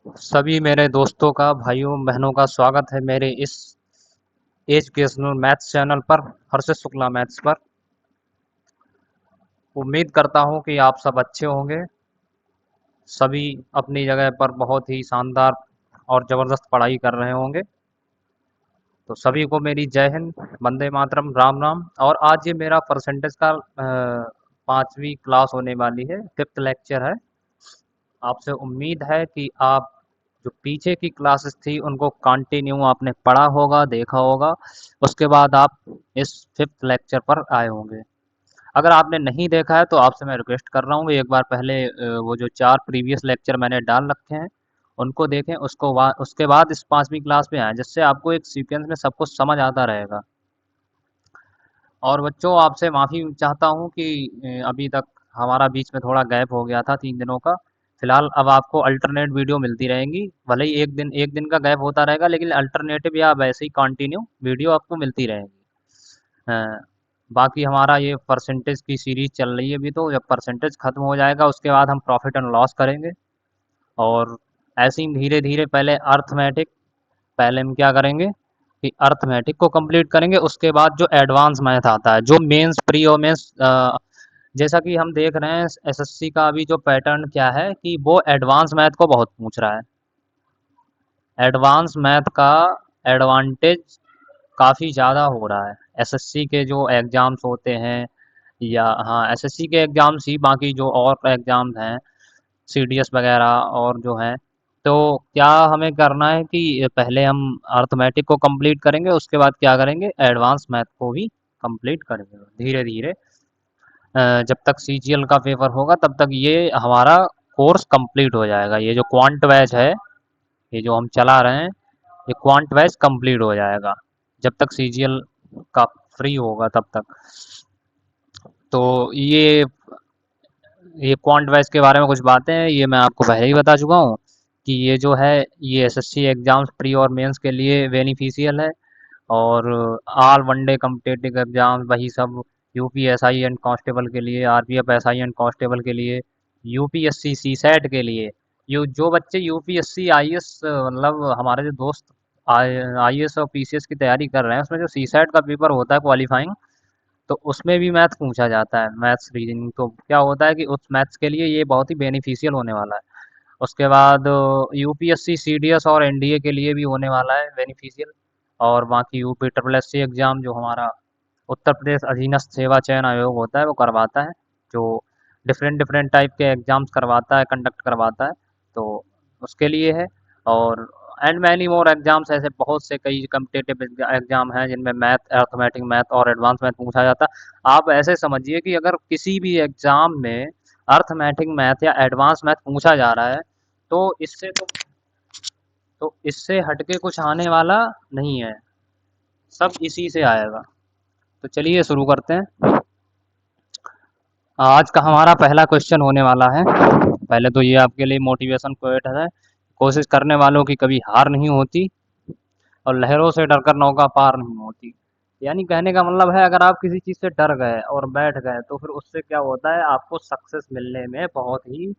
सभी मेरे दोस्तों का, भाइयों बहनों का स्वागत है मेरे इस एजुकेशनल मैथ्स चैनल पर, हर्षित शुक्ला मैथ्स पर। उम्मीद करता हूँ कि आप सब अच्छे होंगे। सभी अपनी जगह पर बहुत ही शानदार और ज़बरदस्त पढ़ाई कर रहे होंगे। तो सभी को मेरी जय हिंद, वंदे मातरम, राम राम। और आज ये मेरा परसेंटेज का 5वीं क्लास होने वाली है, 5th लेक्चर है। आपसे उम्मीद है कि आप जो पीछे की क्लासेस थी उनको कंटिन्यू आपने पढ़ा होगा, देखा होगा। उसके बाद आप इस 5th लेक्चर पर आए होंगे। अगर आपने नहीं देखा है तो आपसे मैं रिक्वेस्ट कर रहा हूँ एक बार पहले वो जो 4 प्रीवियस लेक्चर मैंने डाल रखे हैं उनको देखें, उसके बाद इस 5वीं क्लास में आएँ, जिससे आपको एक सीक्वेंस में सब कुछ समझ आता रहेगा। और बच्चों, आपसे माफ़ी चाहता हूँ कि अभी तक हमारा बीच में थोड़ा गैप हो गया था 3 दिनों का। फिलहाल अब आपको अल्टरनेट वीडियो मिलती रहेंगी। भले ही एक दिन का गैप होता रहेगा, लेकिन अल्टरनेटिव या वैसे ही कंटिन्यू वीडियो आपको मिलती रहेंगी। अ, बाकी हमारा ये परसेंटेज की सीरीज चल रही है अभी। तो जब परसेंटेज खत्म हो जाएगा उसके बाद हम प्रॉफिट एंड लॉस करेंगे। और ऐसे ही धीरे धीरे पहले अर्थमेटिक, पहले हम क्या करेंगे कि अर्थमेटिक को कंप्लीट करेंगे। उसके बाद जो एडवांस मैथ आता है, जो मेंस, प्री और मेंस, जैसा कि हम देख रहे हैं एसएससी का अभी जो पैटर्न क्या है कि वो एडवांस मैथ को बहुत पूछ रहा है। एडवांस मैथ का एडवांटेज काफ़ी ज़्यादा हो रहा है। एसएससी के जो एग्ज़ाम्स होते हैं, या हाँ, एसएससी के एग्ज़ाम्स ही, बाकी जो और एग्ज़ाम्स हैं सीडीएस वगैरह और जो हैं, तो क्या हमें करना है कि पहले हम अर्थमेटिक को कंप्लीट करेंगे, उसके बाद क्या करेंगे, एडवांस मैथ को भी कंप्लीट करेंगे धीरे धीरे। जब तक सीजीएल का पेपर होगा तब तक ये हमारा कोर्स कंप्लीट हो जाएगा। ये जो क्वांट बैच है, ये जो हम चला रहे हैं, ये क्वांट बैच कंप्लीट हो जाएगा जब तक सीजीएल का फ्री होगा तब तक। तो ये क्वांट बैच के बारे में कुछ बातें हैं, ये मैं आपको पहले ही बता चुका हूँ कि ये जो है ये एसएससी एग्ज़ाम्स प्री और मेंस के लिए बेनिफिशियल है। और ऑल वनडे कॉम्पिटिटिव एग्ज़ाम वही सब, यूपीएसआई एंड कांस्टेबल के लिए, आरपीएफ एसआई एंड कांस्टेबल के लिए, यूपीएससी सीसैट के लिए। यू जो बच्चे यूपीएससी आईएएस, मतलब हमारे जो दोस्त आईएएस और पीसीएस की तैयारी कर रहे हैं, उसमें जो सीसैट का पेपर होता है क्वालिफाइंग, तो उसमें भी मैथ पूछा जाता है, मैथ्स रीजनिंग। तो क्या होता है कि उस मैथ्स के लिए ये बहुत ही बेनिफिशियल होने वाला है। उसके बाद यूपीएससी सीडीएस और एनडीए के लिए भी होने वाला है बेनिफिशियल। और बाकी यूपी ट्रिपल एससी एग्ज़ाम जो हमारा उत्तर प्रदेश अधीनस्थ सेवा चयन आयोग होता है वो करवाता है, जो डिफरेंट डिफरेंट टाइप के एग्ज़ाम्स करवाता है, कंडक्ट करवाता है, तो उसके लिए है। और एंड मैनी मोर एग्ज़ाम्स, ऐसे बहुत से कई कम्पिटेटिव एग्ज़ाम हैं जिनमें मैथ, अर्थमेटिक मैथ और एडवांस मैथ पूछा जाता है। आप ऐसे समझिए कि अगर किसी भी एग्ज़ाम में अर्थमेटिक मैथ या एडवांस मैथ पूछा जा रहा है, तो इससे हटके कुछ आने वाला नहीं है, सब इसी से आएगा। तो चलिए शुरू करते हैं। आज का हमारा पहला क्वेश्चन होने वाला है। पहले तो ये आपके लिए मोटिवेशन क्वेट है, कोशिश करने वालों की कभी हार नहीं होती और लहरों से डरकर नौका पार नहीं होती। यानी कहने का मतलब है, अगर आप किसी चीज़ से डर गए और बैठ गए तो फिर उससे क्या होता है, आपको सक्सेस मिलने में बहुत ही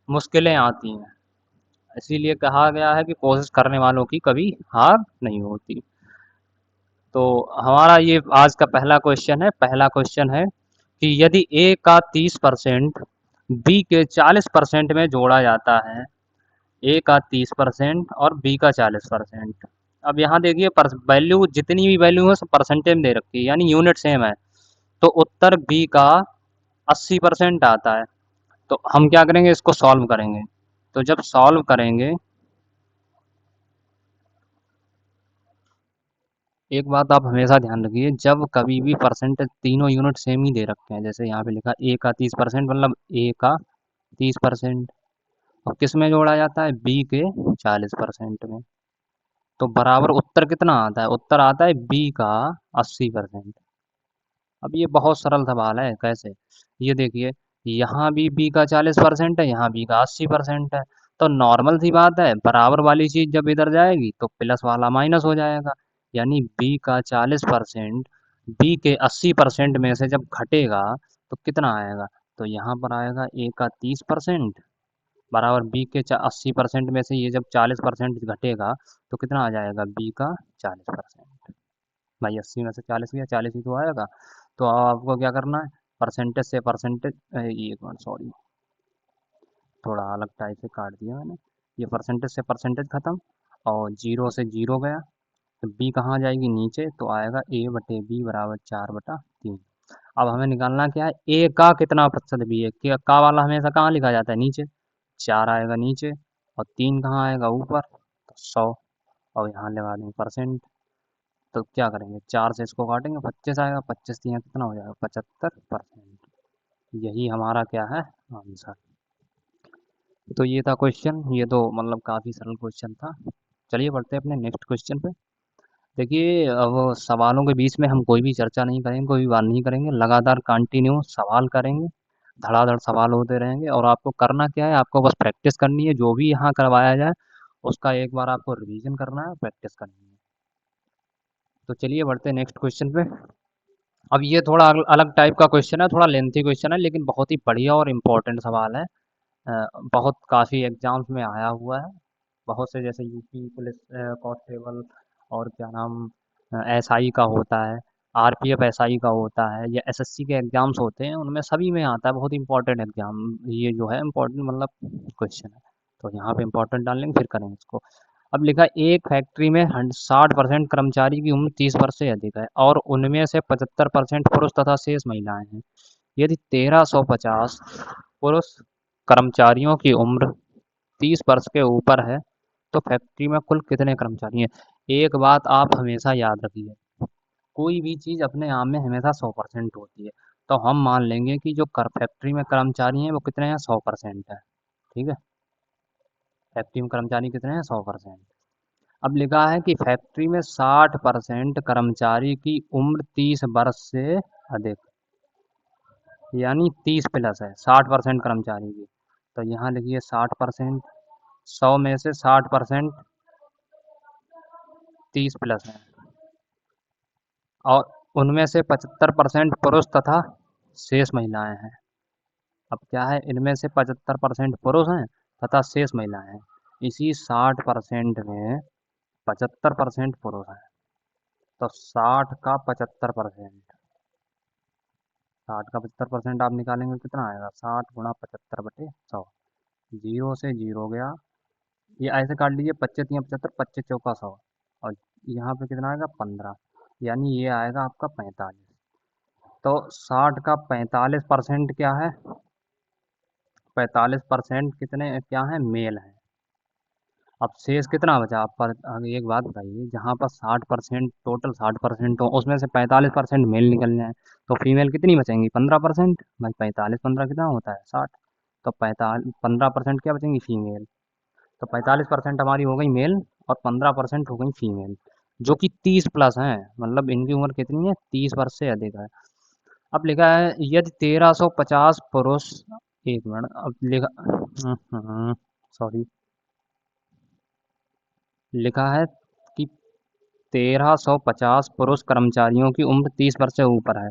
मुश्किलें आती हैं। इसीलिए कहा गया है कि कोशिश करने वालों की कभी हार नहीं होती। तो हमारा ये आज का पहला क्वेश्चन है। पहला क्वेश्चन है कि यदि ए का 30% बी के 40% में जोड़ा जाता है, ए का 30% और बी का 40%। अब यहाँ देखिए, वैल्यू जितनी भी वैल्यू है सब परसेंटेज में दे रखी है, यानी यूनिट सेम है। तो उत्तर बी का 80% आता है। तो हम क्या करेंगे, इसको सॉल्व करेंगे। तो जब सॉल्व करेंगे, एक बात आप हमेशा ध्यान रखिए, जब कभी भी परसेंटेज तीनों यूनिट सेम ही दे रखे हैं, जैसे यहाँ पे लिखा ए का 30%, मतलब ए का 30%, और किस में जोड़ा जाता है, बी के 40% में। तो बराबर उत्तर कितना आता है, उत्तर आता है बी का 80%। अब ये बहुत सरल सवाल है, कैसे, ये देखिए, यहाँ भी बी का 40% है, यहाँ बी का 80% है। तो नॉर्मल सी बात है, बराबर वाली चीज़ जब इधर जाएगी तो प्लस वाला माइनस हो जाएगा। यानी बी का 40% बी के 80% में से जब घटेगा तो कितना आएगा, तो यहाँ पर आएगा ए का 30% बराबर बी के 80% में से ये जब 40% घटेगा तो कितना आ जाएगा, बी का 40%। भाई 80 में से 40 गया, 40 ही तो आएगा। तो अब आपको क्या करना है, परसेंटेज से परसेंटेज, एक मिनट सॉरी, थोड़ा अलग टाइप से काट दिया मैंने। ये परसेंटेज से परसेंटेज खत्म, और जीरो से जीरो गया, तो बी कहाँ जाएगी, नीचे, तो आएगा ए बटे बी बराबर 4/3। अब हमें निकालना क्या है, ए का कितना प्रतिशत बी है, का वाला हमेशा कहाँ लिखा जाता है, नीचे। 4 आएगा नीचे, और 3 कहाँ आएगा, ऊपर, तो 100। और यहाँ लगा देंगे परसेंट। तो क्या करेंगे, 4 से इसको काटेंगे, 25 आएगा, 25 यहाँ कितना हो जाएगा, 75%। यही हमारा क्या है, आंसर। तो ये था क्वेश्चन, ये तो मतलब काफ़ी सरल क्वेश्चन था। चलिए बढ़ते हैं अपने नेक्स्ट क्वेश्चन पे। देखिए, अब सवालों के बीच में हम कोई भी चर्चा नहीं करेंगे, कोई भी बात नहीं करेंगे, लगातार कंटिन्यू सवाल करेंगे, धड़ाधड़ सवाल होते रहेंगे। और आपको करना क्या है, आपको बस प्रैक्टिस करनी है, जो भी यहाँ करवाया जाए उसका एक बार आपको रिवीजन करना है, प्रैक्टिस करनी है। तो चलिए बढ़ते हैं नेक्स्ट क्वेश्चन पे। अब ये थोड़ा अलग टाइप का क्वेश्चन है, थोड़ा लेंथी क्वेश्चन है, लेकिन बहुत ही बढ़िया और इम्पोर्टेंट सवाल है। बहुत काफ़ी एग्जाम्स में आया हुआ है, बहुत से, जैसे यूपी पुलिस कांस्टेबल, और क्या नाम, एसआई का होता है, आरपीएफ एसआई का होता है, या एसएससी के एग्जाम्स होते हैं, उनमें सभी में आता है। बहुत इंपॉर्टेंट एग्जाम ये जो है, इम्पोर्टेंट मतलब क्वेश्चन है। तो यहाँ पे इम्पोर्टेंट डाल लेंगे, फिर करेंगे इसको। अब लिखा, एक फैक्ट्री में 60% कर्मचारी की उम्र 30 वर्ष से अधिक है, और उनमें से 75% पुरुष तथा शेष महिलाएं हैं। यदि 1350 पुरुष कर्मचारियों की उम्र 30 वर्ष के ऊपर है, तो फैक्ट्री में कुल कितने कर्मचारी हैं। एक बात आप हमेशा याद रखिए, कोई भी चीज़ अपने आप में हमेशा 100% होती है। तो हम मान लेंगे कि जो फैक्ट्री में कर्मचारी हैं वो कितने हैं, 100% है। ठीक है, फैक्ट्री में कर्मचारी कितने हैं, 100%। अब लिखा है कि फैक्ट्री में 60% कर्मचारी की उम्र 30 वर्ष से अधिक, यानी 30 प्लस है, 60% कर्मचारी की। तो यहाँ लिखिए 60%, 100 में से 60% 30 प्लस है, और उनमें से 75% पुरुष तथा शेष महिलाएं हैं। अब क्या है, इनमें से 75% पुरुष हैं तथा शेष महिलाएं हैं। इसी 60% में 75% पुरुष हैं, तो 60 का 75%, 60 का 75% आप निकालेंगे कितना आएगा, 60 × 75/100। जीरो से जीरो गया, ये ऐसे काट लीजिए, 25 या 75, 25 चौका 100, और यहाँ पे कितना आएगा, 15, यानी ये आएगा आपका 45। तो 60 का 45% क्या है, 45% कितने क्या है, मेल है। अब शेष कितना बचा आप पर, आगे एक बात बताइए, जहाँ पर 60%, टोटल 60% हो, उसमें से 45% मेल निकल जाए, तो फीमेल कितनी बचेंगी, 15%। भाई 45 15 कितना होता है, 60। तो 15% क्या बचेंगी, फीमेल। तो 45% हमारी हो गई मेल, और 15% हो गई फीमेल, जो कि 30 प्लस हैं, मतलब इनकी उम्र कितनी है, 30 वर्ष से अधिक है। अब लिखा है, यदि 1350 पुरुष, एक मिनट, अब लिखा, सॉरी, लिखा है कि 1350 पुरुष कर्मचारियों की उम्र 30 वर्ष से ऊपर है।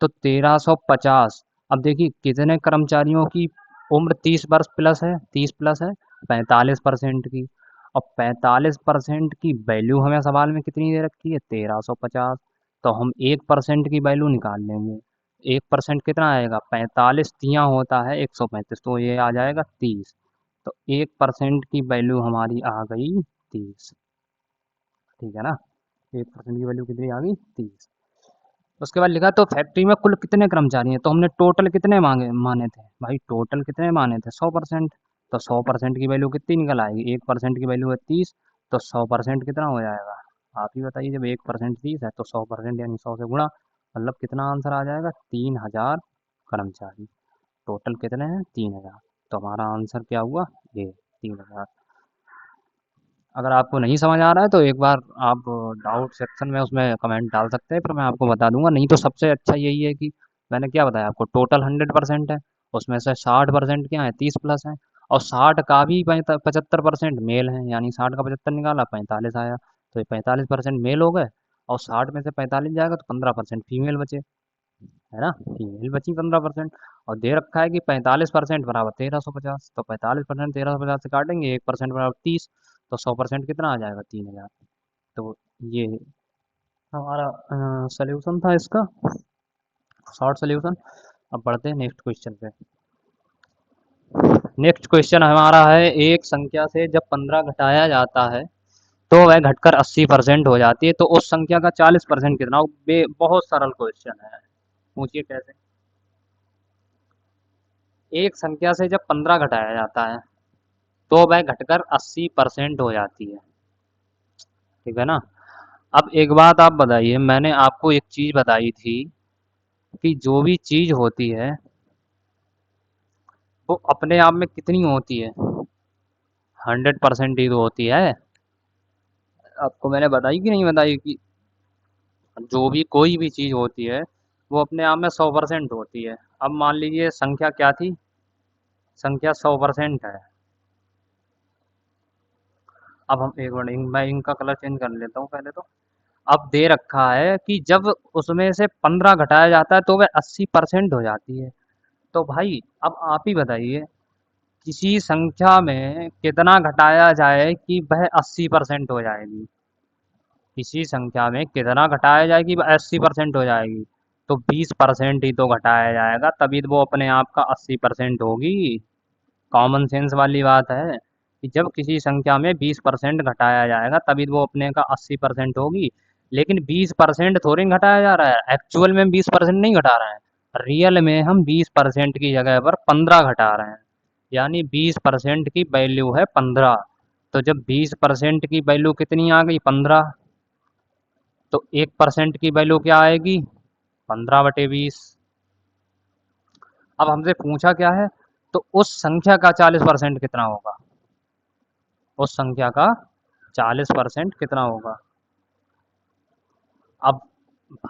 तो 1350, अब देखिए कितने कर्मचारियों की उम्र 30 वर्ष प्लस है, 30 प्लस है, 45% की। और 45% की वैल्यू हमें सवाल में कितनी दे रखी है, 1350। तो हम 1% की वैल्यू निकाल लेंगे। 1% कितना आएगा, 45 तियाँ होता है 135, तो ये आ जाएगा 30। तो 1% की वैल्यू हमारी आ गई 30। ठीक है ना, 1% की वैल्यू कितनी आ गई, 30। उसके बाद लिखा, तो फैक्ट्री में कुल कितने कर्मचारी हैं, तो हमने टोटल कितने माने थे भाई, टोटल कितने माने थे, 100%। तो 100% की वैल्यू कितनी निकल आएगी, 1% की वैल्यू है 30, तो 100% कितना हो जाएगा, आप ही बताइए। जब 1% 30 है, तो 100% यानी 100 से गुणा, मतलब कितना आंसर आ जाएगा, 3000 कर्मचारी। टोटल कितने हैं, 3000। तो हमारा आंसर क्या हुआ, ये 3000। अगर आपको नहीं समझ आ रहा है तो एक बार आप डाउट सेक्शन में उसमें कमेंट डाल सकते हैं, फिर मैं आपको बता दूंगा। नहीं तो सबसे अच्छा यही है कि मैंने क्या बताया आपको, टोटल 100% है, उसमें से 60% क्या है, 30 प्लस है, और 60 का भी 75% मेल है, यानी 60 का 75 निकाला, 45 आया। तो ये 45% मेल हो गए, और 60 में से 45 जाएगा तो 15% फीमेल बचे, है ना, फीमेल बची 15%। और दे रखा है कि 45% बराबर 1350, तो 45% 1350 से काटेंगे, 1% बराबर 30, तो 100% कितना आ जाएगा, 3000। तो ये हमारा सॉल्यूशन था इसका, शॉर्ट सॉल्यूशन। अब बढ़ते हैं नेक्स्ट क्वेश्चन पे। नेक्स्ट क्वेश्चन हमारा है, एक संख्या से जब 15 घटाया जाता है तो वह घटकर 80% हो जाती है, तो उस संख्या का 40% कितना हो? बहुत सरल क्वेश्चन है, पूछिए कैसे। एक संख्या से जब 15 घटाया जाता है तो वह घटकर 80% हो जाती है, ठीक है ना। अब एक बात आप बताइए, मैंने आपको एक चीज बताई थी कि जो भी चीज होती है वो अपने आप में कितनी होती है, 100% ही तो होती है। आपको मैंने बताई कि नहीं बताई कि जो भी कोई भी चीज होती है वो अपने आप में 100% होती है। अब मान लीजिए संख्या क्या थी, संख्या 100% है। अब हम एक मिनट मैं इनका कलर चेंज कर लेता हूँ पहले तो। अब दे रखा है कि जब उसमें से 15 घटाया जाता है तो वह 80% हो जाती है। तो भाई अब आप ही बताइए, किसी संख्या में कितना घटाया जाए कि वह 80% हो जाएगी, किसी संख्या में कितना घटाया जाए कि वह 80% हो जाएगी। तो 20% ही तो घटाया जाएगा, तभी तो वो अपने आप का 80% होगी। कॉमन सेंस वाली बात है कि जब किसी संख्या में 20% घटाया जाएगा तभी तो वो अपने का 80% होगी। लेकिन 20% थोड़ी घटाया जा रहा है, एक्चुअल में 20% नहीं घटा रहे हैं, रियल में हम 20% की जगह पर 15 घटा रहे हैं, यानी 20% की वैल्यू है 15। तो जब 20% की वैल्यू कितनी आ गई, 15, तो 1% की वैल्यू क्या आएगी, 15/20। अब हमसे पूछा क्या है, तो उस संख्या का 40% कितना होगा, उस संख्या का 40% कितना होगा। अब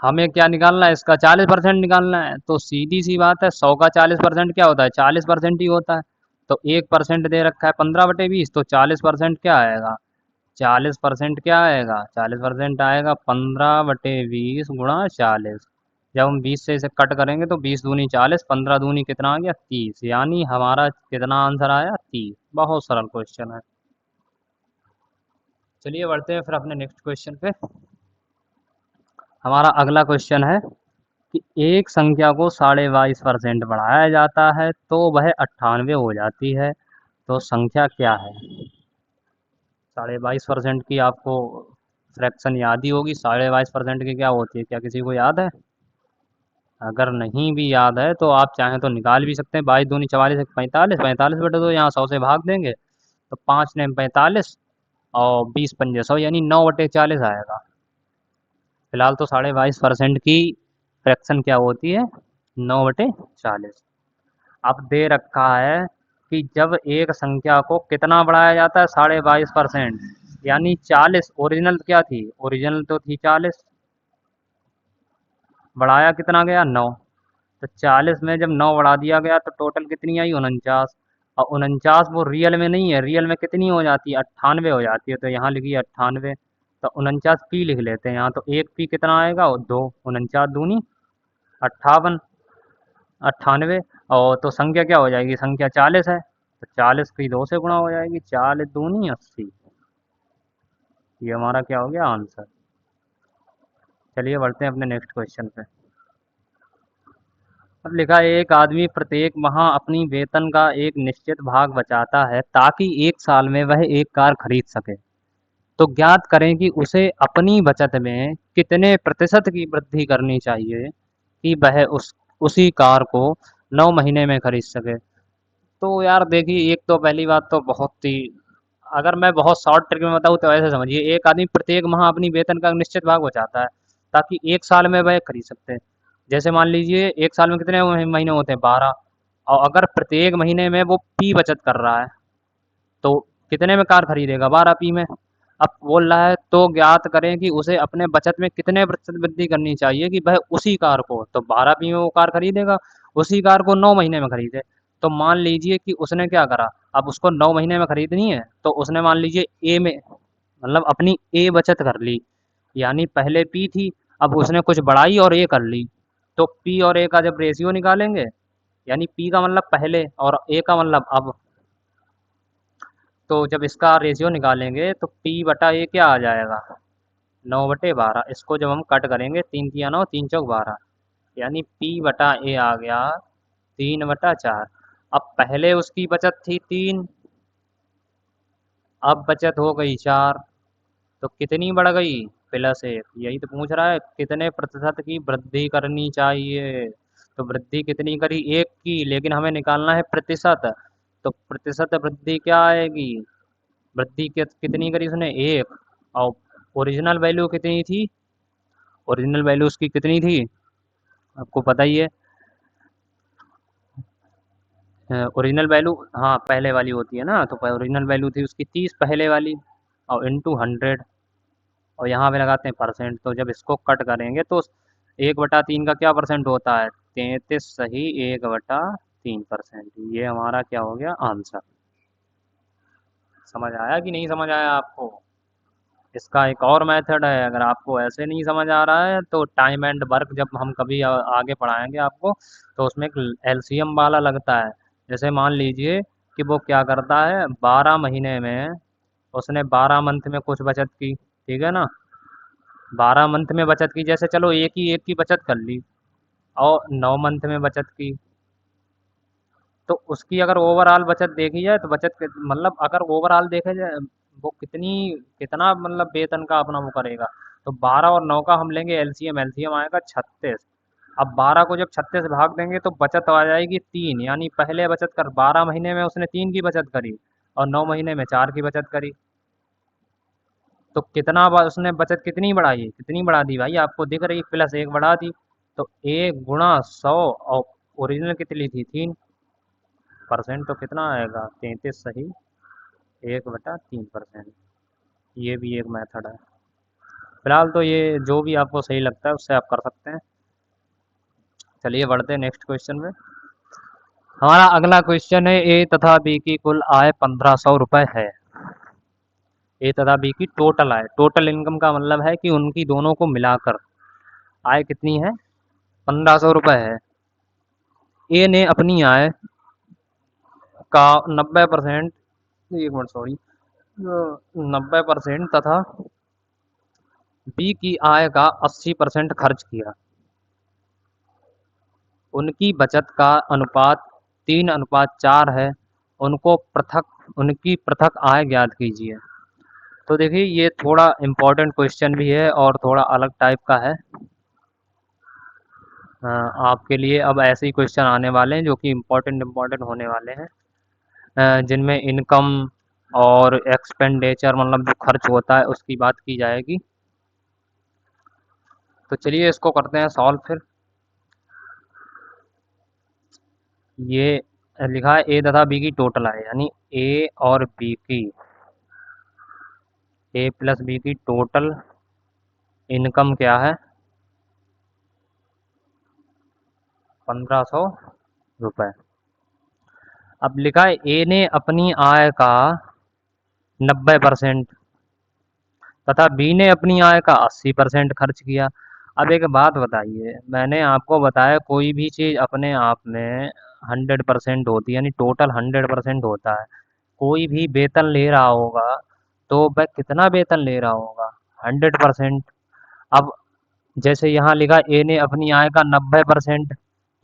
हमें क्या निकालना है, इसका 40% निकालना है। तो सीधी सी बात है, 100 का 40% क्या होता है, 40% ही होता है। तो 1% दे रखा है 15/20, तो 40% क्या आएगा, 40% क्या आएगा, 40% आएगा 15/20 गुणा 40। जब हम 20 से इसे कट करेंगे तो 20 दूनी 40, 15 दूनी कितना आ गया, 30, यानी हमारा कितना आंसर आया, 30। बहुत सरल क्वेश्चन है। चलिए बढ़ते हैं फिर अपने नेक्स्ट क्वेश्चन पे। हमारा अगला क्वेश्चन है कि एक संख्या को 22.5% बढ़ाया जाता है तो वह 98 हो जाती है, तो संख्या क्या है। 22.5% की आपको फ्रैक्शन याद ही होगी, 22.5% की क्या होती है, क्या किसी को याद है। अगर नहीं भी याद है तो आप चाहें तो निकाल भी सकते हैं, 22 दूनी 44, 45, 45 बटे दो, यहाँ 100 से भाग देंगे तो 5 ने 45 और 20 पंजे 100, यानी 9/40 आएगा। फिलहाल तो 22.5% की फ्रैक्शन क्या होती है, 9/40। अब दे रखा है कि जब एक संख्या को कितना बढ़ाया जाता है, 22.5%, यानी 40। ओरिजिनल क्या थी, ओरिजिनल तो थी 40, बढ़ाया कितना गया, 9। तो 40 में जब 9 बढ़ा दिया गया तो टोटल कितनी आई, 49। और 49 वो रियल में नहीं है, रियल में कितनी हो जाती है, 98 हो जाती है। तो यहाँ लिखिए 98, तो 49 पी लिख लेते हैं यहाँ, तो एक पी कितना आएगा, और 2, 49 दूनी 58, 98। और तो संख्या क्या हो जाएगी, संख्या 40 है, तो 40 की 2 से गुणा हो जाएगी, 40 दूनी 80। ये हमारा क्या हो गया, आंसर। चलिए बढ़ते हैं अपने नेक्स्ट क्वेश्चन पे। अब लिखा है, एक आदमी प्रत्येक माह अपनी वेतन का एक निश्चित भाग बचाता है ताकि एक साल में वह एक कार खरीद सके। तो ज्ञात करें कि उसे अपनी बचत में कितने प्रतिशत की वृद्धि करनी चाहिए कि वह उसी कार को 9 महीने में खरीद सके। तो यार देखिए, एक तो पहली बात तो बहुत ही, अगर मैं बहुत शॉर्ट ट्रिक में बताऊँ तो ऐसे समझिए, एक आदमी प्रत्येक माह अपनी वेतन का निश्चित भाग बचाता है ताकि एक साल में वह खरीद सकते हैं। जैसे मान लीजिए एक साल में कितने महीने होते हैं, 12। और अगर प्रत्येक महीने में वो पी बचत कर रहा है तो कितने में कार खरीदेगा, 12 पी में। अब बोल रहा है तो ज्ञात करें कि उसे अपने बचत में कितने प्रतिशत वृद्धि करनी चाहिए कि वह उसी कार को, तो 12 पी में वो कार खरीदेगा, उसी कार को 9 महीने में खरीदे। तो मान लीजिए कि उसने क्या करा, अब उसको 9 महीने में खरीदनी है तो उसने मान लीजिए ए में, मतलब अपनी ए बचत कर ली, यानी पहले पी थी, अब उसने कुछ बढ़ाई और ए कर ली। तो पी और ए का जब रेशियो निकालेंगे, यानी पी का मतलब पहले और ए का मतलब अब, तो जब इसका रेशियो निकालेंगे तो पी बटा ए क्या आ जाएगा, 9/12। इसको जब हम कट करेंगे, 3 तिया 9, 3 चौक 12, यानी पी बटा ए आ गया 3/4। अब पहले उसकी बचत थी 3, अब बचत हो गई 4, तो कितनी बढ़ गई, +1। यही तो पूछ रहा है कितने प्रतिशत की वृद्धि करनी चाहिए। तो वृद्धि कितनी करी, 1 की, लेकिन हमें निकालना है प्रतिशत। तो प्रतिशत वृद्धि क्या आएगी, वृद्धि कितनी करी उसने, 1। और ओरिजिनल वैल्यू कितनी थी, ओरिजिनल वैल्यू उसकी कितनी थी, आपको पता ही है। ओरिजिनल वैल्यू, हाँ पहले वाली होती है ना, तो ओरिजिनल वैल्यू थी उसकी 30 पहले वाली, और इंटू 100, और यहाँ पे लगाते हैं परसेंट। तो जब इसको कट करेंगे तो 1/3 का क्या परसेंट होता है, 33 सही 1/3%। ये हमारा क्या हो गया आंसर। समझ आया कि नहीं समझ आया आपको। इसका एक और मेथड है, अगर आपको ऐसे नहीं समझ आ रहा है तो टाइम एंड वर्क जब हम कभी आगे पढ़ाएंगे आपको, तो उसमें एक एलसीएम वाला लगता है। जैसे मान लीजिए कि वो क्या करता है, 12 महीने में उसने 12 मंथ में कुछ बचत की, ठीक है ना, 12 मंथ में बचत की, जैसे चलो एक की बचत कर ली, और 9 मंथ में बचत की, तो उसकी अगर ओवरऑल बचत देखी जाए तो मतलब अगर ओवरऑल देखा जाए वो कितना मतलब वेतन का अपना वो करेगा, तो 12 और 9 का हम लेंगे एलसीएम, एलसीएम आएगा 36। अब 12 को जब 36 से भाग देंगे तो बचत आ जाएगी 3, यानी पहले बचत कर 12 महीने में उसने 3 की बचत करी और 9 महीने में 4 की बचत करी। तो कितना बार उसने बचत कितनी बढ़ाई, कितनी बढ़ा दी भाई, आपको दिख रही, +1 बढ़ा दी। तो 1 × 100, और ओरिजिनल कितनी थी 3%, तो कितना आएगा 33 सही 1/3%। ये भी एक मेथड है। फिलहाल तो ये जो भी आपको सही लगता है उससे आप कर सकते हैं। चलिए बढ़ते हैं नेक्स्ट क्वेश्चन में। हमारा अगला क्वेश्चन है, ए तथा बी की कुल आय 1500 रुपये है। ए तथा बी की टोटल आय, टोटल इनकम का मतलब है कि उनकी दोनों को मिलाकर आय कितनी है, 1500 रुपये है। ए ने अपनी आय का 90%, एक मिनट सॉरी, 90% तथा बी की आय का 80% खर्च किया। उनकी बचत का अनुपात 3:4 है। उनकी पृथक आय ज्ञात कीजिए। तो देखिए ये थोड़ा इम्पोर्टेंट क्वेश्चन भी है और थोड़ा अलग टाइप का है। आपके लिए अब ऐसे ही क्वेश्चन आने वाले हैं जो कि इम्पोर्टेंट इम्पोर्टेंट होने वाले हैं, जिनमें इनकम और एक्सपेंडिचर मतलब जो खर्च होता है उसकी बात की जाएगी। तो चलिए इसको करते हैं सॉल्व फिर। ये लिखा है ए तथा बी की टोटल आय, यानी ए और बी की, ए प्लस बी की टोटल इनकम क्या है, 1500 रुपये। अब लिखा है ए ने अपनी आय का 90% तथा बी ने अपनी आय का 80% खर्च किया। अब एक बात बताइए, मैंने आपको बताया कोई भी चीज़ अपने आप में 100% होती है, यानी टोटल 100% होता है। कोई भी वेतन ले रहा होगा तो वह कितना वेतन ले रहा होगा, 100%। अब जैसे यहाँ लिखा ए ने अपनी आय का 90%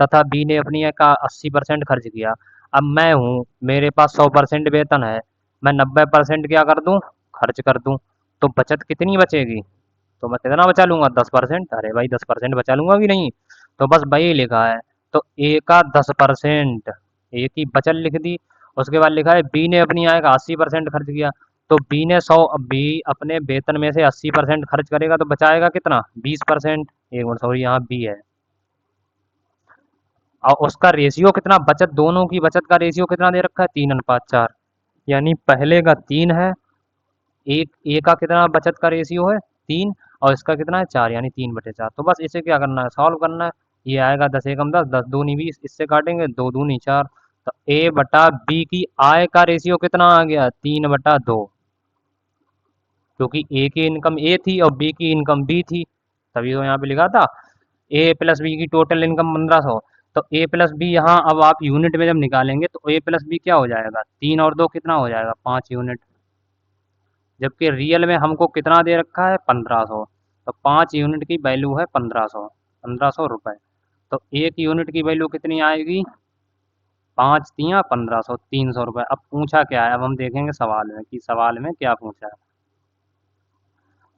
तथा बी ने अपनी आय का 80% खर्च किया। अब मैं हूँ, मेरे पास 100% वेतन है, मैं 90% क्या कर दूँ, खर्च कर दूँ, तो बचत कितनी बचेगी, तो मैं कितना बचा लूँगा, 10%। अरे भाई 10% बचा लूँगा कि नहीं, तो बस वही लिखा है। तो ए का 10%, ए की बचत लिख दी। उसके बाद लिखा है बी ने अपनी आय का 80% खर्च किया, तो बी अपने वेतन में से 80% खर्च करेगा तो बचाएगा कितना, 20%। एक मिनट सॉरी, यहाँ बी है। और उसका रेशियो कितना, बचत दोनों की बचत का रेशियो कितना दे रखा है, 3:4, यानी पहले का 3 है, एक ए का कितना बचत का रेशियो है 3, और इसका कितना है 4, यानी 3/4। तो बस इसे क्या करना है, सॉल्व करना है। ये आएगा 10 एकम 10, 10 दूनी 20, इससे काटेंगे 2 दूनी 4। तो ए बटा बी की आय का रेशियो कितना आ गया, 3/2, क्योंकि ए की इनकम ए थी और बी की इनकम बी थी, तभी तो यहाँ पे लिखा था ए प्लस बी की टोटल इनकम 1500। तो ए प्लस बी यहाँ अब आप यूनिट में जब निकालेंगे तो ए प्लस बी क्या हो जाएगा, 3 और 2 कितना हो जाएगा, 5 यूनिट। जबकि रियल में हमको कितना दे रखा है, 1500। तो 5 यूनिट की वैल्यू है 1500, 1500 रुपये। तो एक यूनिट की वैल्यू कितनी आएगी, 5 तियाँ 1500, 300 रुपये। अब पूछा क्या है, अब हम देखेंगे सवाल में कि सवाल में क्या पूछा है।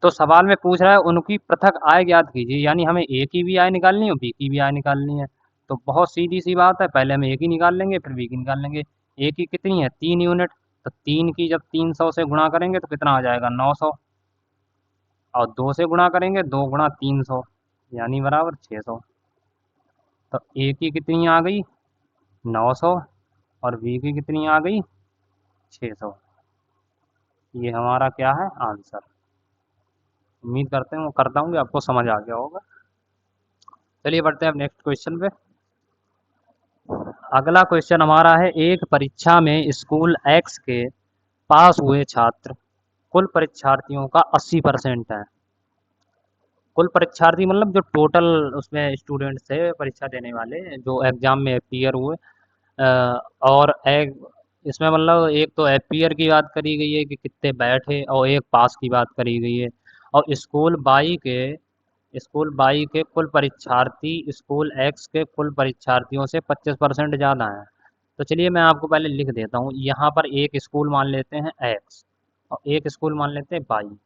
तो सवाल में पूछ रहा है उनकी पृथक आय ज्ञात कीजिए, यानी हमें ए की भी आय निकालनी है और बी की भी आय निकालनी है। तो बहुत सीधी सी बात है, पहले हम ए की निकाल लेंगे फिर बी की निकाल लेंगे। ए की कितनी है, 3 यूनिट। तो 3 की जब 300 से गुणा करेंगे तो कितना आ जाएगा, 900। और 2 से गुणा करेंगे, 2 गुणा 300 यानी बराबर 600। तो ए की कितनी आ गई, 900, और बी की कितनी आ गई, 600। ये हमारा क्या है, आंसर। उम्मीद करता हूँ कि आपको समझ आ गया होगा। चलिए बढ़ते हैं अब नेक्स्ट क्वेश्चन पे। अगला क्वेश्चन हमारा है, एक परीक्षा में स्कूल एक्स के पास हुए छात्र कुल परीक्षार्थियों का 80% है। कुल परीक्षार्थी मतलब जो टोटल उसमें स्टूडेंट्स थे परीक्षा देने वाले जो एग्जाम में अपीयर हुए। अ, और एक इसमें मतलब एक तो अपीयर की बात करी गई है कि कितने बैठे, और एक पास की बात करी गई है। और स्कूल बाई के कुल परीक्षार्थी स्कूल एक्स के कुल परीक्षार्थियों से 25% ज़्यादा हैं। तो चलिए मैं आपको पहले लिख देता हूँ, यहाँ पर एक स्कूल मान लेते हैं एक्स और एक स्कूल मान लेते हैं बाई।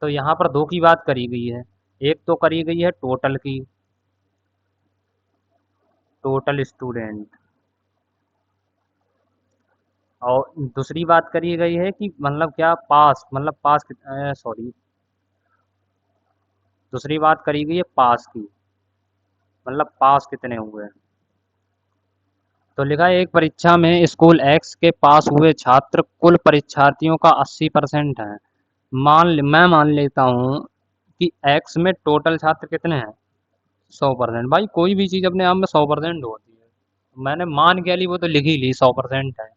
तो यहाँ पर दो की बात करी गई है, एक तो करी गई है टोटल की, टोटल स्टूडेंट। और दूसरी बात करी गई है कि मतलब क्या, पास मतलब पास, सॉरी, दूसरी बात करी गई है पास की, मतलब पास कितने हुए। तो लिखा है एक परीक्षा में स्कूल एक्स के पास हुए छात्र कुल परीक्षार्थियों का 80% है। मैं मान लेता हूँ कि एक्स में टोटल छात्र कितने हैं, 100%। भाई कोई भी चीज़ अपने आप में 100% होती है, मैंने मान के ली वो तो लिख ही ली 100% है।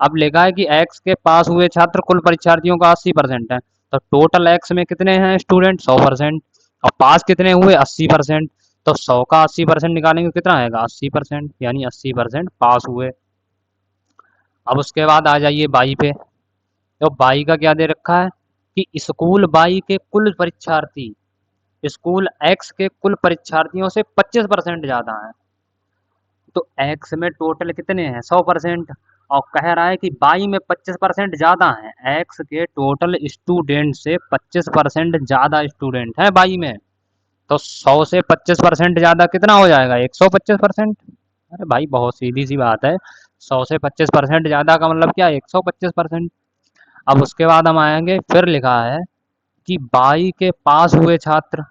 अब लिखा है कि एक्स के पास हुए छात्र कुल परीक्षार्थियों का 80% है। तो टोटल एक्स में कितने हैं स्टूडेंट, 100%। और पास कितने हुए, 80%। तो 100 का 80% निकालेंगे कितना आएगा, 80%, यानी 80% पास हुए। अब उसके बाद आ जाइए बाई पे। तो बाई का क्या दे रखा है कि स्कूल बाई के कुल परीक्षार्थी स्कूल एक्स के कुल परीक्षार्थियों से 25% ज़्यादा हैं। तो एक्स में टोटल कितने हैं, 100%। और कह रहा है कि बाई में 25% ज़्यादा हैं, एक्स के टोटल स्टूडेंट से 25% ज़्यादा स्टूडेंट हैं बाई में। तो 100 से 25% ज़्यादा कितना हो जाएगा, 125%। अरे भाई बहुत सीधी सी बात है, 100 से 25% ज़्यादा का मतलब क्या, 125%। अब उसके बाद हम आएंगे, फिर लिखा है कि बाई के पास हुए छात्र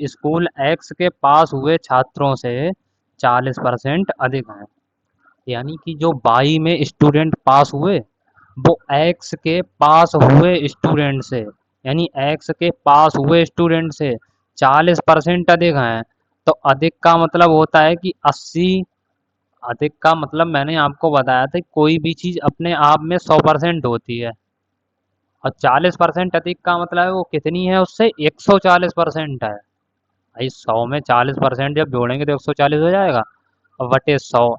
स्कूल एक्स के पास हुए छात्रों से 40% अधिक हैं। यानी कि जो बाई में स्टूडेंट पास हुए वो एक्स के पास हुए स्टूडेंट से, यानी एक्स के पास हुए स्टूडेंट से 40% अधिक हैं। तो अधिक का मतलब होता है कि 80। अधिक का मतलब मैंने आपको बताया था कोई भी चीज़ अपने आप में 100% होती है। और 40% अधिक का मतलब है वो कितनी है, उससे 140% है। भाई 100 में 40% जब जोड़ेंगे तो 140 हो जाएगा, और बटे 100।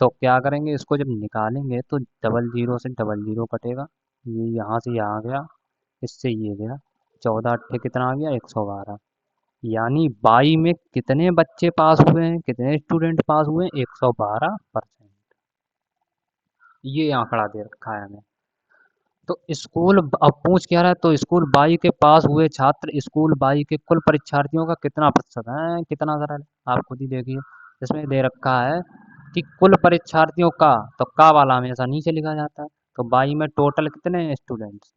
तो क्या करेंगे, इसको जब निकालेंगे तो डबल जीरो से डबल जीरो कटेगा, ये यहाँ से यहाँ गया, इससे ये गया, 14 अट्ठे कितना आ गया, 112। यानी बाई में कितने बच्चे पास हुए हैं, कितने स्टूडेंट पास हुए हैं, 112%। ये आंकड़ा दे रखा है हमें। तो अब पूछ क्या रहा है, तो स्कूल बाई के पास हुए छात्र स्कूल बाई के कुल परीक्षार्थियों का कितना प्रतिशत है, कितना सरल, आप खुद ही देखिए। इसमें दे रखा है कि कुल परीक्षार्थियों का, तो का वाला हमेशा नीचे लिखा जाता है। तो बाई में टोटल कितने हैं स्टूडेंट्स,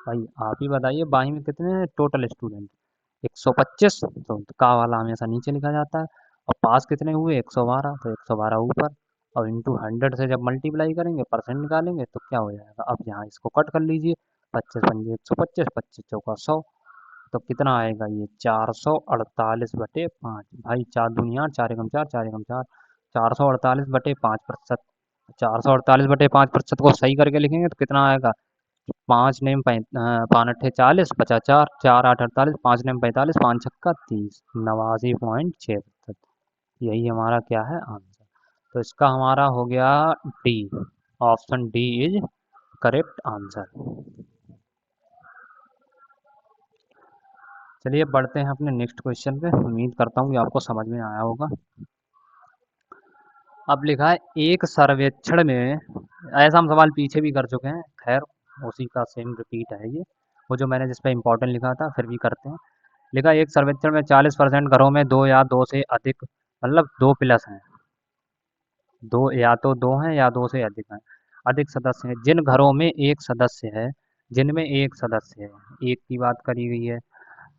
भाई आप ही बताइए, बाई में कितने हैं टोटल स्टूडेंट, 125। तो का वाला हमेशा नीचे लिखा जाता है। और पास कितने हुए, 112, तो 112 ऊपर। और इंटू 100 से जब मल्टीप्लाई करेंगे, परसेंट निकालेंगे, तो क्या हो जाएगा, अब यहाँ इसको कट कर लीजिए, 25 पंजे 125, 25 चौका 100। तो कितना आएगा ये, 448/5। भाई चार दुनिया, चार एकम चार, चार एकम चार, 448/5%। 448/5% को सही करके लिखेंगे तो कितना आएगा, पाँच नेम पाँच अट्ठे 40, 54, 4 8 48, 5 नेम 45, 5 छक्का 30, 89.6%। यही हमारा क्या है आंसर। तो इसका हमारा हो गया D, option D is correct answer. चलिए बढ़ते हैं अपने नेक्स्ट क्वेश्चन पे। उम्मीद करता हूँ कि आपको समझ में आया होगा। अब लिखा है एक सर्वेक्षण में, ऐसा हम सवाल पीछे भी कर चुके हैं, खैर उसी का सेम रिपीट है ये, वो जो मैंने जिस पे इम्पोर्टेंट लिखा था, फिर भी करते हैं। लिखा एक सर्वेक्षण में 40% घरों में दो या दो से अधिक, मतलब दो प्लस हैं, दो या तो दो हैं या दो से अधिक हैं, अधिक सदस्य हैं। जिन घरों में एक सदस्य है, जिनमें एक सदस्य है, एक की बात करी गई है,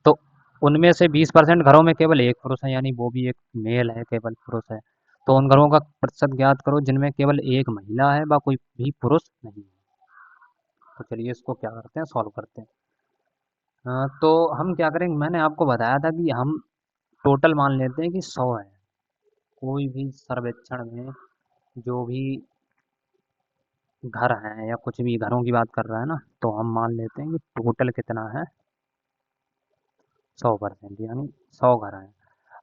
तो उनमें से 20% घरों में केवल एक पुरुष है, यानी वो भी एक मेल है, केवल पुरुष है। तो उन घरों का प्रतिशत ज्ञात करो जिनमें केवल एक महिला है व कोई भी पुरुष नहीं है। तो चलिए इसको क्या करते हैं, सॉल्व करते हैं। तो हम क्या करेंगे, मैंने आपको बताया था कि हम टोटल मान लेते हैं कि 100 है। कोई भी सर्वेक्षण में जो भी घर हैं या कुछ भी घरों की बात कर रहा है ना, तो हम मान लेते हैं कि टोटल कितना है, 100%, यानी 100 घर हैं।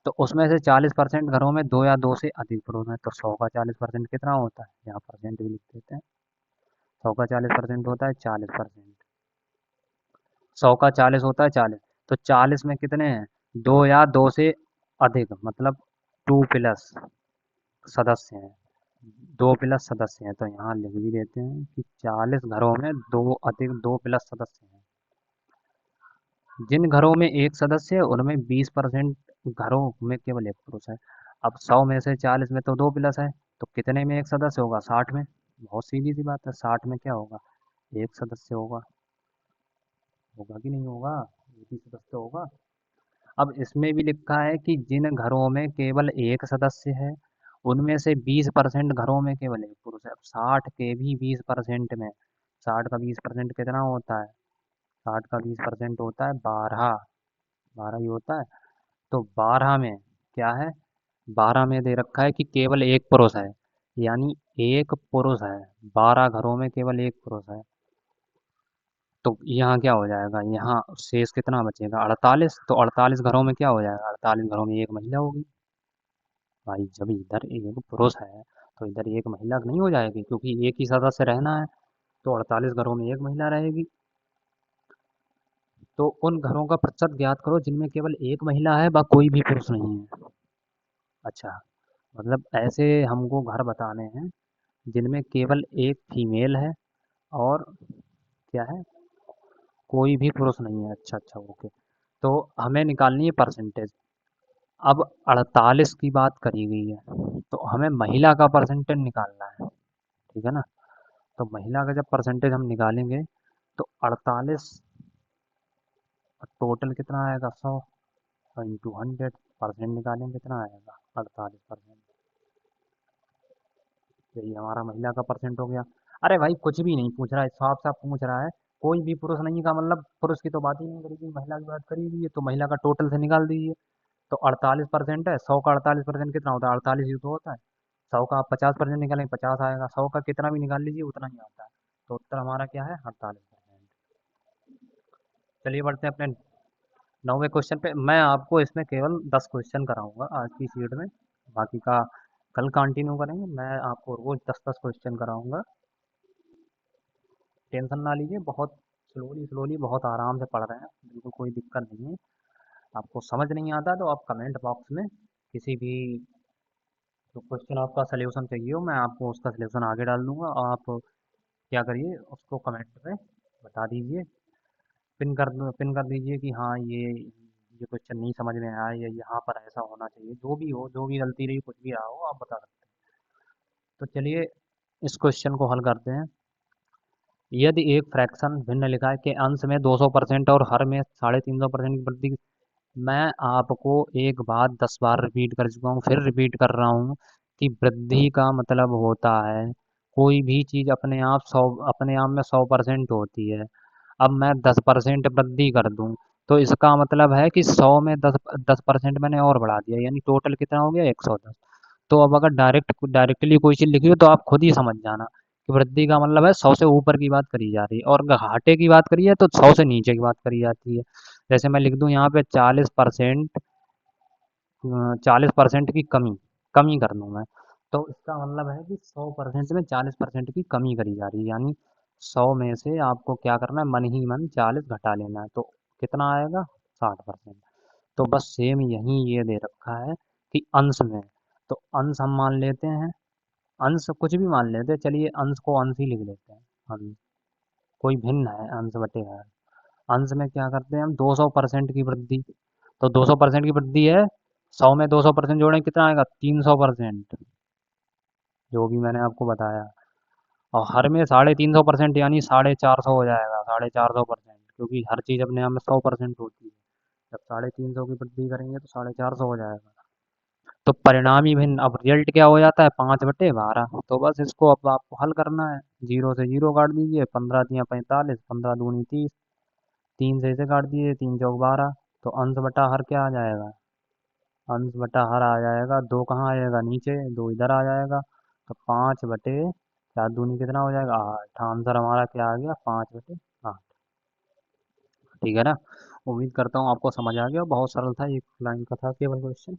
तो उसमें से 40% घरों में दो या दो से अधिक पुरुष हैं, तो 100 का 40% कितना होता है, यहाँ परसेंट भी लिख देते हैं। 100 का 40% होता है 40%, 100 का 40 होता है 40, तो 40 में कितने हैं, दो या दो से अधिक, मतलब टू प्लस सदस्य हैं, दो प्लस सदस्य हैं। तो यहाँ लिख भी देते हैं कि 40 घरों में दो अधिक दो प्लस सदस्य हैं। जिन घरों में एक सदस्य है उनमें 20% घरों में केवल एक पुरुष है। अब 100 में से 40 में तो दो प्लस है, तो कितने में एक सदस्य होगा, 60 में। बहुत सीधी सी बात है, 60 में क्या होगा, एक सदस्य होगा, होगा कि नहीं होगा, एक ही सदस्य होगा। अब इसमें भी लिखा है कि जिन घरों में केवल एक सदस्य है उनमें से 20% घरों में केवल एक पुरुष है। अब 60 के भी 20% में, 60 का 20% कितना होता है, 60 का 20% होता है 12, 12 ही होता है। तो 12 में क्या है, 12 में दे रखा है कि केवल एक पुरुष है, यानी एक पुरुष है, 12 घरों में केवल एक पुरुष है। तो यहाँ क्या हो जाएगा, यहाँ शेष कितना बचेगा, 48। तो 48 घरों में क्या हो जाएगा, 48 घरों में एक महिला होगी। भाई जब इधर एक पुरुष है तो इधर एक महिला नहीं हो जाएगी, क्योंकि एक ही सदस्य रहना है, तो 48 घरों में एक महिला रहेगी। तो उन घरों का प्रतिशत ज्ञात करो जिनमें केवल एक महिला है व कोई भी पुरुष नहीं है। अच्छा, मतलब ऐसे हमको घर बताने हैं जिनमें केवल एक फीमेल है और क्या है, कोई भी पुरुष नहीं है। अच्छा अच्छा, ओके। तो हमें निकालनी है परसेंटेज। अब 48 की बात करी गई है, तो हमें महिला का परसेंटेज निकालना है, ठीक है ना। तो महिला का जब परसेंटेज हम निकालेंगे तो 48 टोटल कितना आएगा, 100 इंटू 100, परसेंट निकालेंगे कितना आएगा, 48%। यही हमारा महिला का परसेंट हो गया। अरे भाई कुछ भी नहीं पूछ रहा है, साफ साफ पूछ रहा है, कोई भी पुरुष नहीं का मतलब पुरुष की तो बात ही नहीं करी, महिला की बात करी हुई है, तो महिला का टोटल से निकाल दीजिए। तो 48% है, 100 का 48% कितना होता है, 48 ही तो होता है। 100 का आप 50% निकालेंगे 50 आएगा, 100 का कितना भी निकाल लीजिए उतना ही आता है। तो उत्तर हमारा क्या है, 48%। चलिए बढ़ते हैं अपने 9वें क्वेश्चन पे। मैं आपको इसमें केवल 10 क्वेश्चन कराऊंगा आज की शीट में, बाकी का कल कंटिन्यू करेंगे। मैं आपको रोज 10-10 क्वेश्चन कराऊंगा, टेंशन ना लीजिए। बहुत स्लोली स्लोली बहुत आराम से पढ़ रहे हैं, बिल्कुल कोई दिक्कत नहीं है। आपको समझ नहीं आता तो आप कमेंट बॉक्स में किसी भी जो क्वेश्चन आपका सल्यूशन चाहिए हो, मैं आपको उसका सल्यूशन आगे डाल दूंगा। आप क्या करिए, उसको कमेंट में बता दीजिए, पिन कर दीजिए कि हाँ ये क्वेश्चन नहीं समझ में आया, या यहाँ पर ऐसा होना चाहिए, जो भी हो, जो भी गलती रही, कुछ भी रहा हो आप बता सकते हैं। तो चलिए इस क्वेश्चन को हल करते हैं। यदि एक फ्रैक्शन भिन्न लिखा है कि अंश में 200% और हर में 350% की वृद्धि, मैं आपको एक बात 10 बार रिपीट कर चुका हूँ, फिर रिपीट कर रहा हूँ कि वृद्धि का मतलब होता है कोई भी चीज़ अपने आप में 100% होती है। अब मैं 10% वृद्धि कर दूं तो इसका मतलब है कि 100 में 10% मैंने और बढ़ा दिया, यानी टोटल कितना हो गया, 110। तो अब अगर डायरेक्टली कोई चीज़ लिखी हो तो आप खुद ही समझ जाना कि वृद्धि का मतलब है 100 से ऊपर की बात करी जा रही है, और अगर घाटे की बात करी है तो 100 से नीचे की बात करी जाती है। जैसे मैं लिख दूँ यहाँ पे 40%, 40% की कमी, कमी कर दूँ मैं, तो इसका मतलब है कि 100% में 40% की कमी करी जा रही है, यानी 100 में से आपको क्या करना है, मन ही मन 40 घटा लेना है, तो कितना आएगा, 60%। तो बस सेम यही ये दे रखा है कि अंश में, तो अंश हम मान लेते हैं, अंश कुछ भी मान लेते हैं, चलिए अंश को अंश ही लिख लेते हैं, अंश कोई भिन्न है, अंश बटे है। अंश में क्या करते हैं हम, 200% की वृद्धि, तो 200% की वृद्धि है, 100 में 200% जोड़ें कितना आएगा, 300%, जो भी मैंने आपको बताया। और हर में 350% यानी 450 हो जाएगा, 450%, क्योंकि हर चीज़ अपने यहाँ में 100% होती है। जब 350 की वृद्धि करेंगे तो 450 हो जाएगा। तो परिणामी भिन्न, अब रिजल्ट क्या हो जाता है, 5/12। तो बस इसको अब आपको हल करना है, जीरो से जीरो काट दीजिए, 15 तिया 45, 15 दूनी 30, 3 से इसे काट दीजिए, 3 चौक 12, तो अंश बटा हर क्या आ जाएगा, अंश बटा हर आ जाएगा, दो कहाँ आएगा नीचे, दो इधर आ जाएगा, तो 5/4 दूनी कितना हो जाएगा, 8। आंसर हमारा क्या आ गया, 5/8। ठीक है ना। उम्मीद करता हूँ आपको समझ आ गया, बहुत सरल था, एक लाइन का था केवल क्वेश्चन।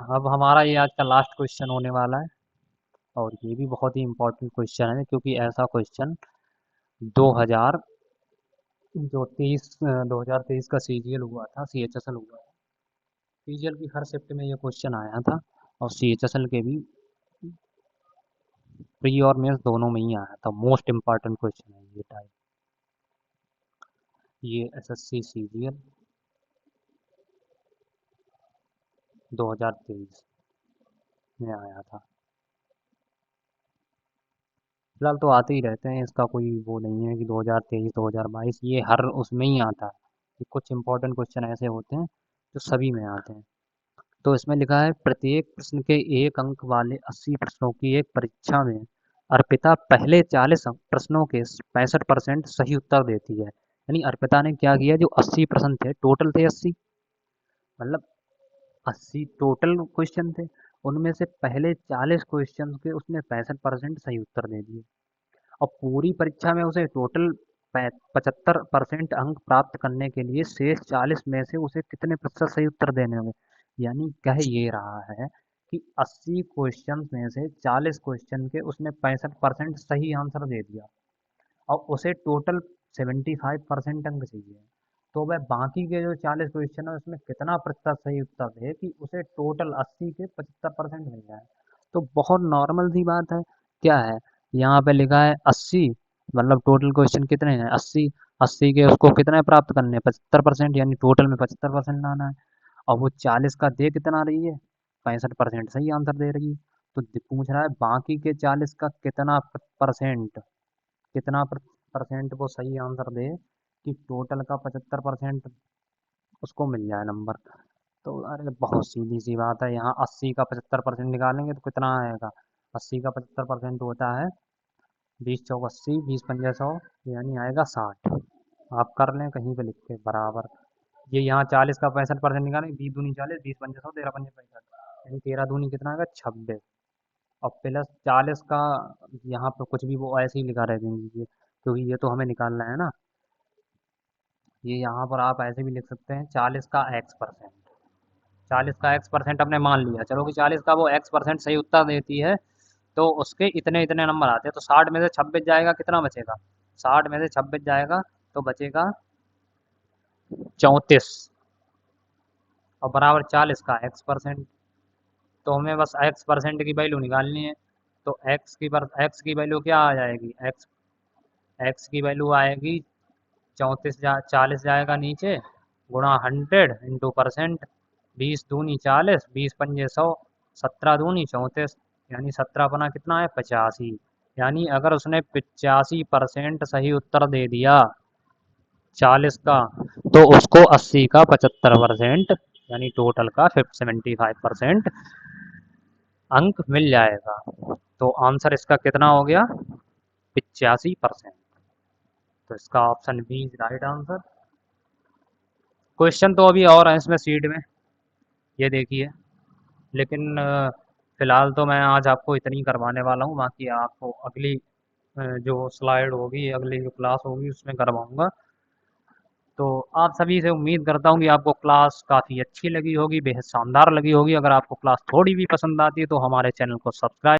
अब हमारा ये आज का लास्ट क्वेश्चन होने वाला है, और ये भी बहुत ही इम्पोर्टेंट क्वेश्चन है, क्योंकि ऐसा क्वेश्चन 2000 जो 2023 का सीजीएल हुआ था, सीएचएसएल हुआ था, सीजीएल की हर शिफ्ट में ये क्वेश्चन आया था, और सीएचएसएल के भी प्री और मेंस दोनों में ही आया था। मोस्ट इम्पॉर्टेंट क्वेश्चन है ये टाइप, ये एसएससी सीजीएल 2023 में आया था। फिलहाल तो आते ही रहते हैं, इसका कोई वो नहीं है कि 2023 2022, ये हर उसमें ही आता है, कि कुछ इंपॉर्टेंट क्वेश्चन ऐसे होते हैं जो सभी में आते हैं। तो इसमें लिखा है, प्रत्येक प्रश्न के 1 अंक वाले 80 प्रश्नों की एक परीक्षा में अर्पिता पहले 40 प्रश्नों के 65% सही उत्तर देती है। यानी अर्पिता ने क्या किया, जो 80 प्रश्न थे, टोटल थे 80, मतलब 80 टोटल क्वेश्चन थे, उनमें से पहले 40 क्वेश्चन के उसने 65% सही उत्तर दे दिए, और पूरी परीक्षा में उसे टोटल 75% अंक प्राप्त करने के लिए शेष 40 में से उसे कितने प्रतिशत सही उत्तर देने होंगे। यानी कह ये रहा है कि 80 क्वेश्चन में से 40 क्वेश्चन के उसने 65% सही आंसर दे दिया, और उसे टोटल 75% अंक चाहिए। तो वह बाकी के जो 40 क्वेश्चन है उसमें कितना प्रतिशत सही उत्तर दे कि उसे टोटल 80 के 75% मिल जाए। तो बहुत नॉर्मल सी बात है, क्या है, यहाँ पे लिखा है 80, मतलब टोटल क्वेश्चन कितने हैं, 80, 80 के उसको कितने प्राप्त करने हैं, 75%, यानी टोटल में 75% लाना है। और वो 40 का दे कितना रही है, 65% सही आंसर दे रही है। तो पूछ रहा है बाकी के 40 का कितना परसेंट, कितना परसेंट वो सही आंसर दे कि टोटल का 75% उसको मिल जाए नंबर। तो अरे बहुत सीधी सी बात है, यहाँ 80 का 75% निकालेंगे तो कितना आएगा, 80 का 75% होता है 20 × 4 = 80, 20 × 5 = 100, यानी आएगा 60। आप कर लें कहीं पे लिख के बराबर, ये यहाँ 40 का 65% निकालेंगे, 20 दूनी 40, 20 × 5 = 100, 13 × 5 = 65, यानी 13 दूनी कितना आएगा, 26, और प्लस 40 का, यहाँ पे कुछ भी वो ऐसे ही लिखा रह देंगे, क्योंकि ये तो हमें निकालना है ना, ये यहाँ पर आप ऐसे भी लिख सकते हैं, 40 का x%, 40 का x% हमने मान लिया, चलो कि 40 का वो x% सही उत्तर देती है, तो उसके इतने इतने नंबर आते हैं, तो 60 में से 26 जाएगा, कितना बचेगा, 60 में से 26 जाएगा तो बचेगा 34, और बराबर 40 का x%। तो हमें बस x% की वैल्यू निकालनी है, तो x की वैल्यू क्या आ जाएगी, x की वैल्यू आएगी 34, 40 जाएगा नीचे, गुणा 100 इंटू परसेंट, 20 दूनी 40, 20 × 5 = 100, 17 दूनी 34, यानी 17 अपना कितना है, 85। यानी अगर उसने 85% सही उत्तर दे दिया 40 का, तो उसको 80 का 75%, यानी टोटल का 75% अंक मिल जाएगा। तो आंसर इसका कितना हो गया, 85%। तो इसका option B is right answer. Question तो अभी और हैं इसमें सीट में, ये देखिए, लेकिन फ़िलहाल तो मैं आज आपको इतनी करवाने वाला हूँ, बाकी आपको अगली जो स्लाइड होगी, अगली जो क्लास होगी उसमें करवाऊँगा। तो आप सभी से उम्मीद करता हूँ कि आपको क्लास काफ़ी अच्छी लगी होगी, बेहद शानदार लगी होगी। अगर आपको क्लास थोड़ी भी पसंद आती है तो हमारे चैनल को सब्सक्राइब